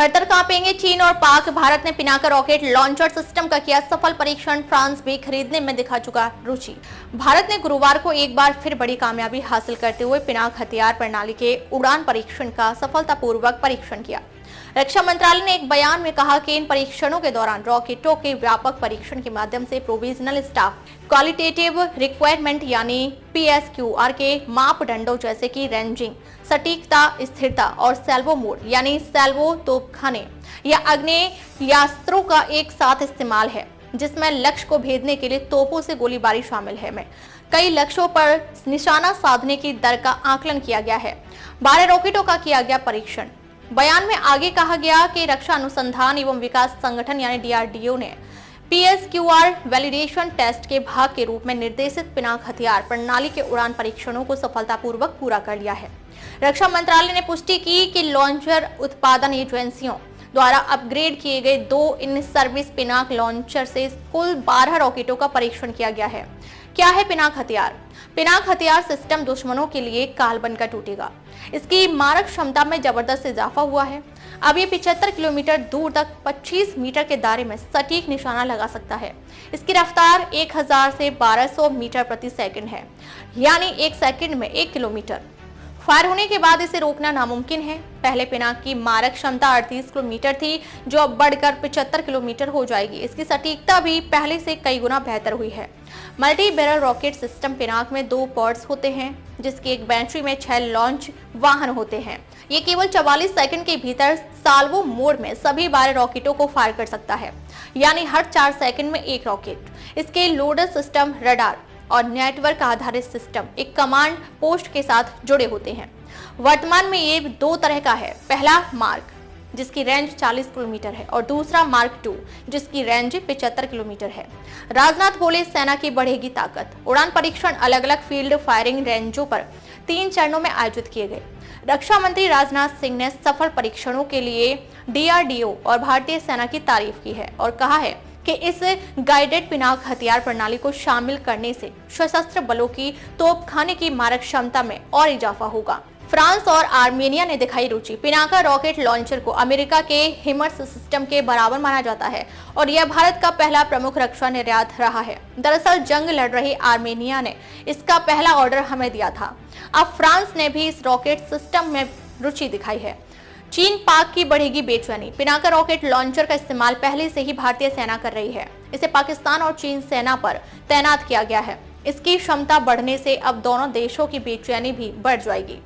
थर-थर कांपेंगे चीन और पाक। भारत ने पिनाका रॉकेट लॉन्चर सिस्टम का किया सफल परीक्षण। फ्रांस भी खरीदने में दिखा चुका रुचि। भारत ने गुरुवार को एक बार फिर बड़ी कामयाबी हासिल करते हुए पिनाक हथियार प्रणाली के उड़ान परीक्षण का सफलतापूर्वक परीक्षण किया। रक्षा मंत्रालय ने एक बयान में कहा कि इन परीक्षणों के दौरान रॉकेटों के व्यापक परीक्षण के माध्यम से प्रोविजनल स्टाफ क्वालिटेटिव रिक्वायरमेंट यानी PSQR के मापदंडों जैसे कि रेंजिंग, सटीकता, स्थिरता और सैल्वो मोड यानी सैल्वो तोपखाने या आग्नेयास्त्रों का एक साथ इस्तेमाल है, जिसमें लक्ष्य को भेदने के लिए तोपों से गोलीबारी शामिल है में कई लक्ष्यों पर निशाना साधने की दर का आकलन किया गया है। 12 रॉकेटों का किया गया परीक्षण। बयान में आगे कहा गया कि रक्षा अनुसंधान एवं विकास संगठन यानी DRDO ने PSQR वैलिडेशन टेस्ट के भाग के रूप में निर्देशित पिनाक हथियार प्रणाली के उड़ान परीक्षणों को सफलतापूर्वक पूरा कर लिया है। रक्षा मंत्रालय ने पुष्टि की कि लॉन्चर उत्पादन एजेंसियों द्वारा अपग्रेड किए गए 2 इन सर्विस पिनाक लॉन्चर से कुल 12 रॉकेटों का परीक्षण किया गया है। क्या है पिनाक हथियार? पिनाक हथियार सिस्टम दुश्मनों के लिए काल बनकर टूटेगा। इसकी मारक क्षमता में जबरदस्त इजाफा हुआ है। अब ये 75 किलोमीटर दूर तक 25 मीटर के दायरे में सटीक निशाना लगा सकता है। इसकी रफ्तार 1000 से 1200 मीटर प्रति सेकंड है, यानी 1 सेकंड में 1 किलोमीटर। फायर होने के बाद इसे रोकना नामुमकिन है। पहले पिनाक की मारक क्षमता 38 किलोमीटर थी, जो अब बढ़कर 75 किलोमीटर हो जाएगी। इसकी सटीकता भी पहले से कई गुना बेहतर हुई है। Multi barrel rocket system Pinaka में 2 पॉड्स होते हैं, जिसकी एक बैटरी में 6 लॉन्च वाहन होते हैं। ये केवल 44 सेकंड के भीतर साल्वो मोड में सभी 12 रॉकेटों को फायर कर सकता है, यानी हर 4 सेकंड में 1 रॉकेट। इसके लोडर सिस्टम, रडार और नेटवर्क आधारित सिस्टम एक कमांड पोस्ट के साथ जुड़े होते हैं। वर्तमान में ये 2 तरह का है। पहला मार्क, जिसकी रेंज 40 किलोमीटर है, और दूसरा मार्क 2, जिसकी रेंज 75 किलोमीटर है। राजनाथ बोले, सेना की बढ़ेगी ताकत। उड़ान परीक्षण अलग अलग फील्ड फायरिंग रेंजों पर 3 चरणों में आयोजित किए गए। रक्षा मंत्री राजनाथ सिंह ने सफल परीक्षणों के लिए DRDO और भारतीय सेना की तारीफ की है और कहा है कि इस गाइडेड पिनाक हथियार प्रणाली को शामिल करने से सशस्त्र बलों की तोपखाने की मारक क्षमता में और इजाफा होगा। फ्रांस और आर्मेनिया ने दिखाई रुचि। पिनाका रॉकेट लॉन्चर को अमेरिका के हिमर्स सिस्टम के बराबर माना जाता है और यह भारत का पहला प्रमुख रक्षा निर्यात रहा है। दरअसल जंग लड़ रही आर्मेनिया ने इसका पहला ऑर्डर हमें दिया था। अब फ्रांस ने भी इस रॉकेट सिस्टम में रुचि दिखाई है। चीन पाक की बढ़ेगी बेचैनी। पिनाका रॉकेट लॉन्चर का इस्तेमाल पहले से ही भारतीय सेना कर रही है। इसे पाकिस्तान और चीन सेना पर तैनात किया गया है। इसकी क्षमता बढ़ने से अब दोनों देशों की बेचैनी भी बढ़ जाएगी।